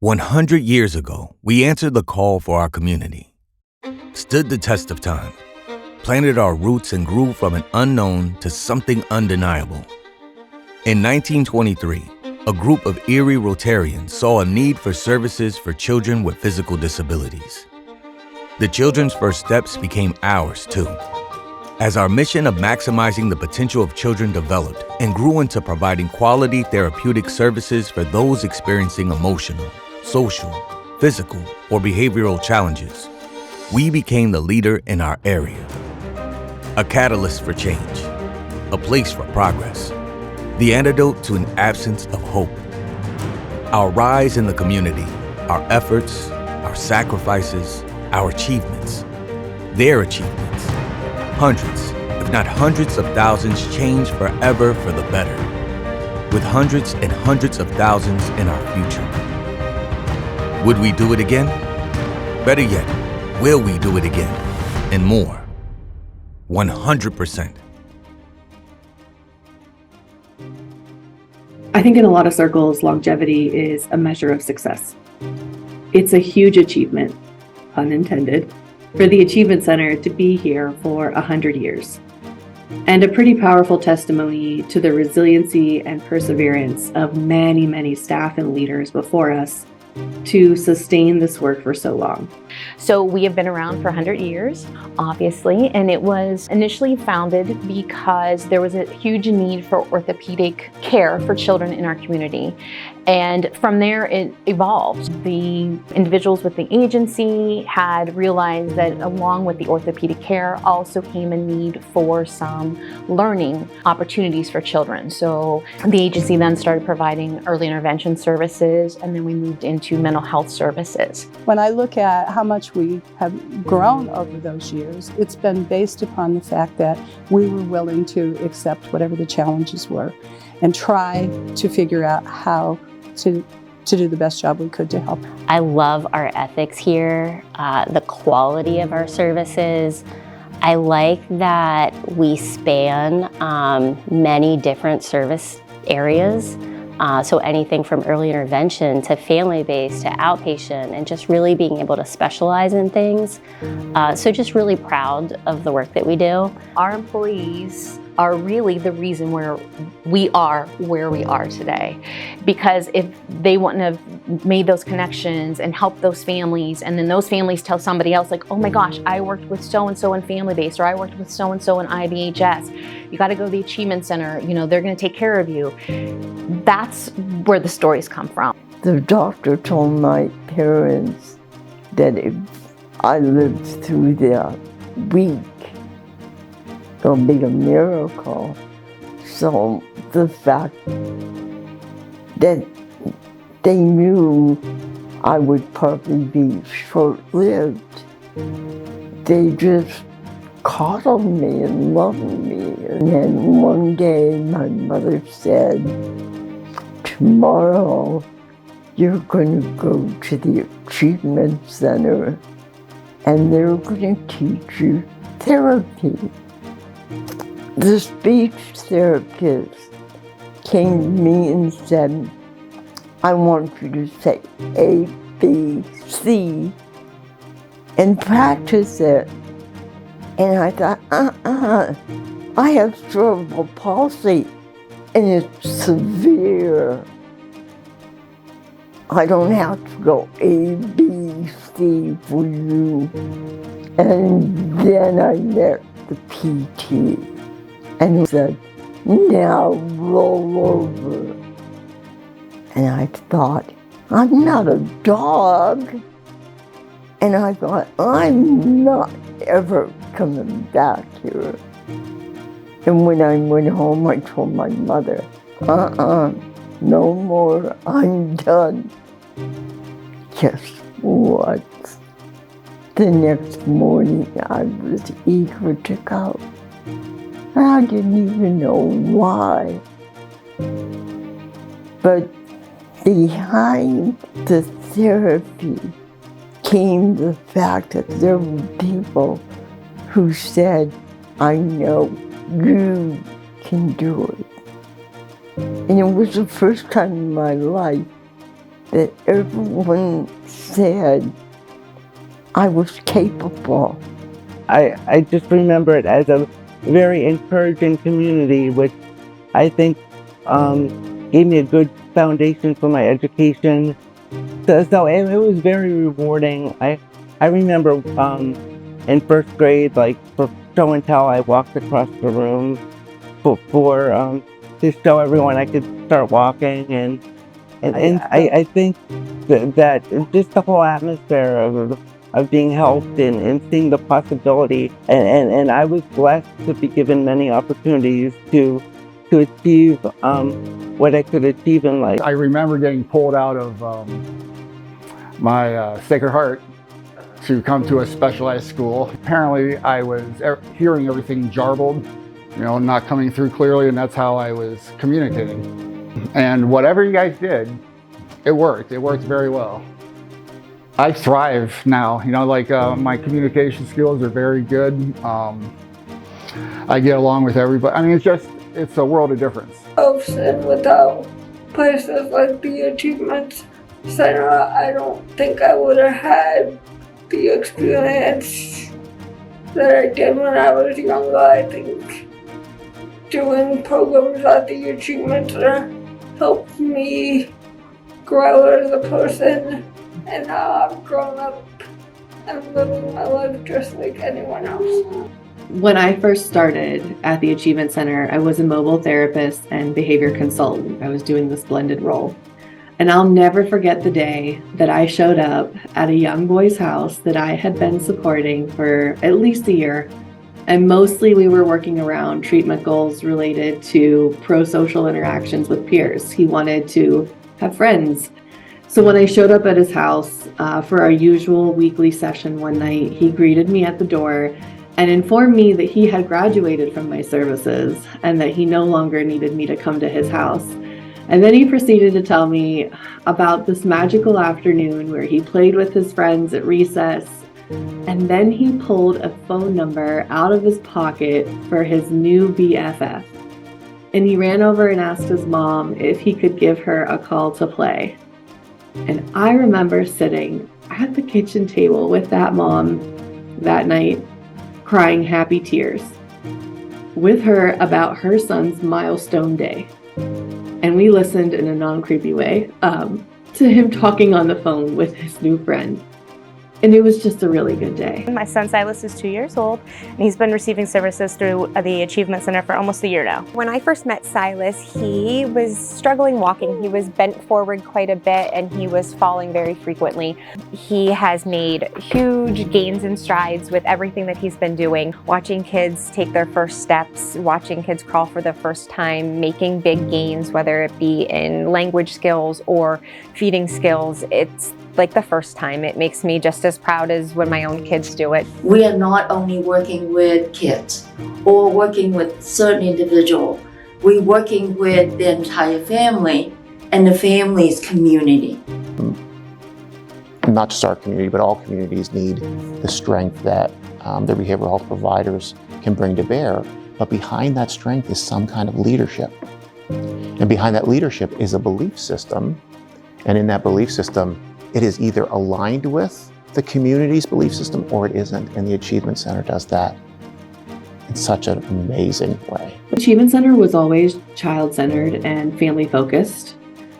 100 years ago, we answered the call for our community, stood the test of time, planted our roots and grew from an unknown to something undeniable. In 1923, a group of Erie Rotarians saw a need for services for children with physical disabilities. The children's first steps became ours, too, as our mission of maximizing the potential of children developed and grew into providing quality therapeutic services for those experiencing emotional, social, physical, or behavioral challenges. We became the leader in our area, a catalyst for change, a place for progress, the antidote to an absence of hope. Our rise in the community, our efforts, our sacrifices, our achievements, their achievements, hundreds, if not hundreds of thousands change forever for the better, with hundreds and hundreds of thousands in our future. Would we do it again? Better yet, will we do it again? And more. 100%. I think in a lot of circles, longevity is a measure of success. It's a huge achievement, pun intended, for the Achievement Center to be here for 100 years. And a pretty powerful testimony to the resiliency and perseverance of many, many staff and leaders before us to sustain this work for so long. So we have been around for 100 years, obviously, and it was initially founded because there was a huge need for orthopedic care for children in our community. And from there, it evolved. The individuals with the agency had realized that along with the orthopedic care also came a need for some learning opportunities for children. So the agency then started providing early intervention services, and then we moved into mental health services. When I look at how much we have grown over those years, it's been based upon the fact that we were willing to accept whatever the challenges were and try to figure out how to do the best job we could to help. I love our ethics here, the quality of our services. I like that we span many different service areas. So anything from early intervention to family-based to outpatient, and just really being able to specialize in things. So just really proud of the work that we do. Our employees are really the reason where we are today. Because if they wouldn't have made those connections and helped those families, and then those families tell somebody else like, oh my gosh, I worked with so-and-so in family-based, or I worked with so-and-so in IBHS. You gotta go to the Achievement Center, they're gonna take care of you. That's where the stories come from. The doctor told my parents that if I lived through that week, it'll be a miracle. So the fact that they knew I would probably be short-lived, they just coddled me and loved me. And then one day my mother said, tomorrow you're going to go to the Achievement Center and they're going to teach you therapy. The speech therapist came to me and said, I want you to say A, B, C and practice it. And I thought, I have cerebral palsy and it's severe. I don't have to go A, B, C for you. And then I met the PT and he said, now roll over. And I thought, I'm not a dog. And I thought, I'm not ever coming back here. And when I went home, I told my mother, no more, I'm done. Guess what? The next morning, I was eager to go. I didn't even know why. But behind the therapy came the fact that there were people who said, I know you can do it. And it was the first time in my life that everyone said I was capable. I just remember it as a very encouraging community, which I think gave me a good foundation for my education. So it was very rewarding. I remember in first grade, like for show and tell, I walked across the room to show everyone I could start walking, and I think that just the whole atmosphere of being helped and seeing the possibility, and I was blessed to be given many opportunities to achieve what I could achieve in life. I remember getting pulled out of my Sacred Heart to come to a specialized school. Apparently I was hearing everything jarbled, not coming through clearly, and that's how I was communicating. And whatever you guys did, it worked. It worked very well. I thrive now, my communication skills are very good. I get along with everybody. I mean, it's a world of difference. And without places like the Achievement Center, I don't think I would have had the experience that I did when I was younger. I think doing programs at the Achievement Center helped me grow as a person, and now I've grown up and living my life just like anyone else. When I first started at the Achievement Center, I was a mobile therapist and behavior consultant. I was doing this blended role. And I'll never forget the day that I showed up at a young boy's house that I had been supporting for at least a year. And mostly we were working around treatment goals related to pro-social interactions with peers. He wanted to have friends. So when I showed up at his house for our usual weekly session one night, he greeted me at the door and informed me that he had graduated from my services and that he no longer needed me to come to his house. And then he proceeded to tell me about this magical afternoon where he played with his friends at recess. And then he pulled a phone number out of his pocket for his new BFF. And he ran over and asked his mom if he could give her a call to play. And I remember sitting at the kitchen table with that mom that night, crying happy tears with her about her son's milestone day. And we listened in a non-creepy way to him talking on the phone with his new friend. And it was just a really good day. My son Silas is 2 years old, and he's been receiving services through the Achievement Center for almost a year now. When I first met Silas, he was struggling walking. He was bent forward quite a bit, and he was falling very frequently. He has made huge gains and strides with everything that he's been doing. Watching kids take their first steps, watching kids crawl for the first time, making big gains, whether it be in language skills or feeding skills. It's like the first time. It makes me just as proud as when my own kids do it. We are not only working with kids or working with certain individual, we're working with the entire family and the family's community. Not just our community, but all communities need the strength that their behavioral health providers can bring to bear. But behind that strength is some kind of leadership. And behind that leadership is a belief system. And in that belief system, it is either aligned with the community's belief system or it isn't, and the Achievement Center does that in such an amazing way. Achievement Center was always child-centered and family-focused,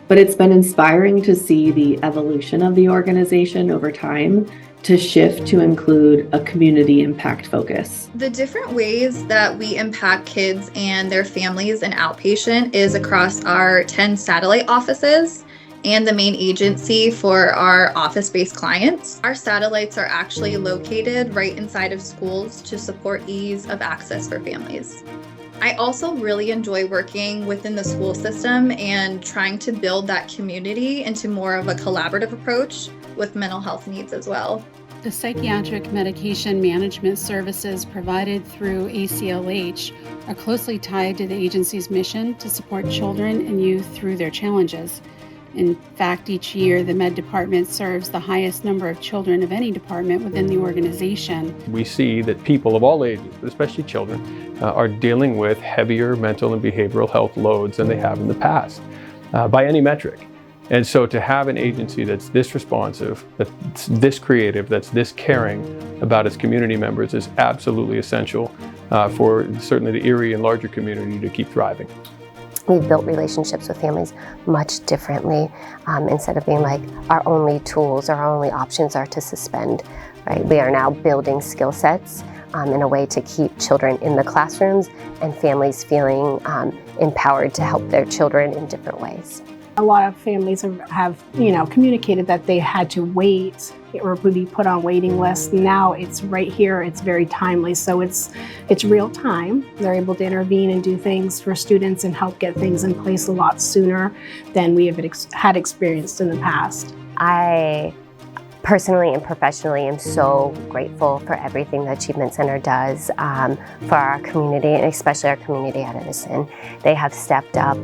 but it's been inspiring to see the evolution of the organization over time to shift to include a community impact focus. The different ways that we impact kids and their families in outpatient is across our 10 satellite offices and the main agency for our office-based clients. Our satellites are actually located right inside of schools to support ease of access for families. I also really enjoy working within the school system and trying to build that community into more of a collaborative approach with mental health needs as well. The psychiatric medication management services provided through ACLH are closely tied to the agency's mission to support children and youth through their challenges. In fact, each year, the Med Department serves the highest number of children of any department within the organization. We see that people of all ages, but especially children, are dealing with heavier mental and behavioral health loads than they have in the past, by any metric. And so to have an agency that's this responsive, that's this creative, that's this caring about its community members is absolutely essential for certainly the Erie and larger community to keep thriving. We've built relationships with families much differently. Instead of being like our only tools, our only options are to suspend, right? We are now building skill sets in a way to keep children in the classrooms and families feeling empowered to help their children in different ways. A lot of families have communicated that they had to wait or be put on waiting lists. Now it's right here, it's very timely, so it's real time. They're able to intervene and do things for students and help get things in place a lot sooner than we have had experienced in the past. I personally and professionally am so grateful for everything the Achievement Center does for our community, and especially our community at Edison. They have stepped up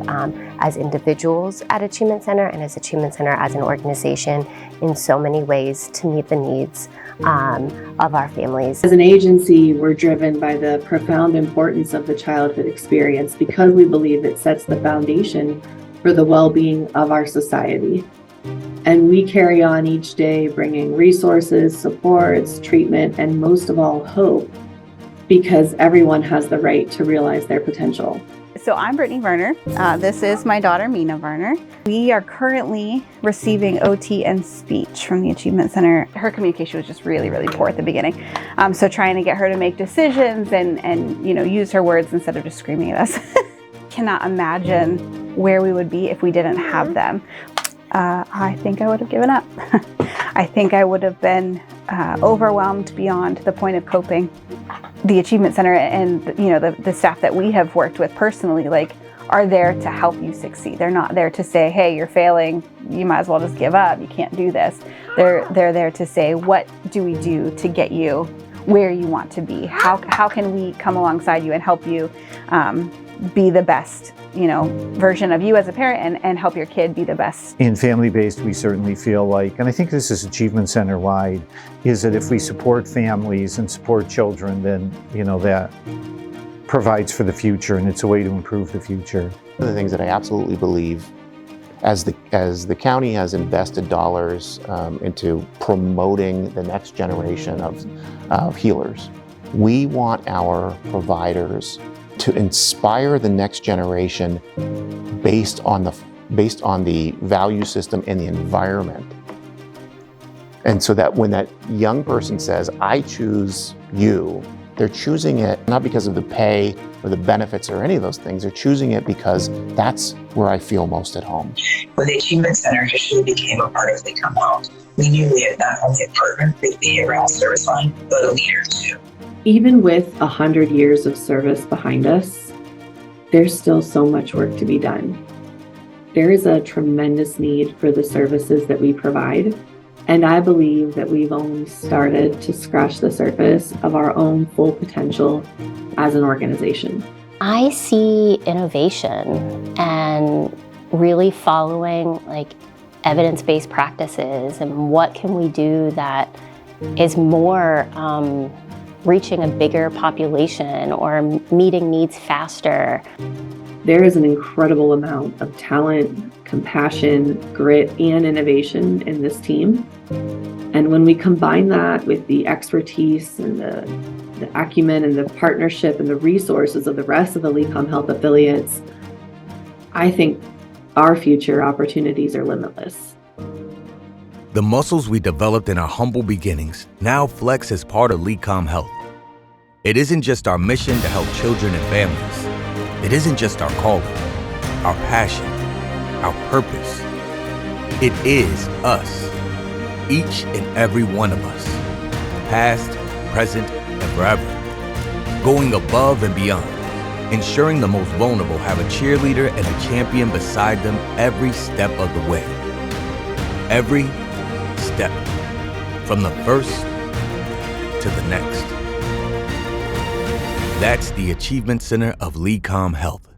as individuals at Achievement Center and as Achievement Center as an organization in so many ways to meet the needs of our families. As an agency, we're driven by the profound importance of the childhood experience because we believe it sets the foundation for the well-being of our society. And we carry on each day bringing resources, supports, treatment, and most of all, hope, because everyone has the right to realize their potential. So I'm Brittany Werner. This is my daughter, Mina Werner. We are currently receiving OT and speech from the Achievement Center. Her communication was just really, really poor at the beginning. So trying to get her to make decisions and use her words instead of just screaming at us. Cannot imagine where we would be if we didn't have them. I think I would have given up. I think I would have been overwhelmed beyond the point of coping. The Achievement Center and the staff that we have worked with personally are there to help you succeed. They're not there to say, hey, you're failing, you might as well just give up, you can't do this. They're there to say, what do we do to get you where you want to be? How can we come alongside you and help you be the best version of you as a parent and help your kid be the best. In family-based, we certainly feel like, and I think this is Achievement Center-wide, is that if we support families and support children, then that provides for the future, and it's a way to improve the future. One of the things that I absolutely believe, as the county has invested dollars into promoting the next generation of healers, we want our providers to inspire the next generation based on the value system and the environment. And so that when that young person says, I choose you, they're choosing it not because of the pay or the benefits or any of those things. They're choosing it because that's where I feel most at home. When the Achievement Center officially became a part of Lecom Health, we knew we had not only a partner with the around service line, but a leader too. Even with 100 years of service behind us, there's still so much work to be done. There is a tremendous need for the services that we provide, and I believe that we've only started to scratch the surface of our own full potential as an organization. I see innovation and really following evidence-based practices and what can we do that is more reaching a bigger population or meeting needs faster. There is an incredible amount of talent, compassion, grit, and innovation in this team. And when we combine that with the expertise and the acumen and the partnership and the resources of the rest of the Lecom Health affiliates, I think our future opportunities are limitless. The muscles we developed in our humble beginnings now flex as part of Lecom Health. It isn't just our mission to help children and families. It isn't just our calling, our passion, our purpose. It is us, each and every one of us, past, present, and forever, going above and beyond, ensuring the most vulnerable have a cheerleader and a champion beside them every step of the way. Every step, from the first to the next. That's the Achievement Center of Lecom Health.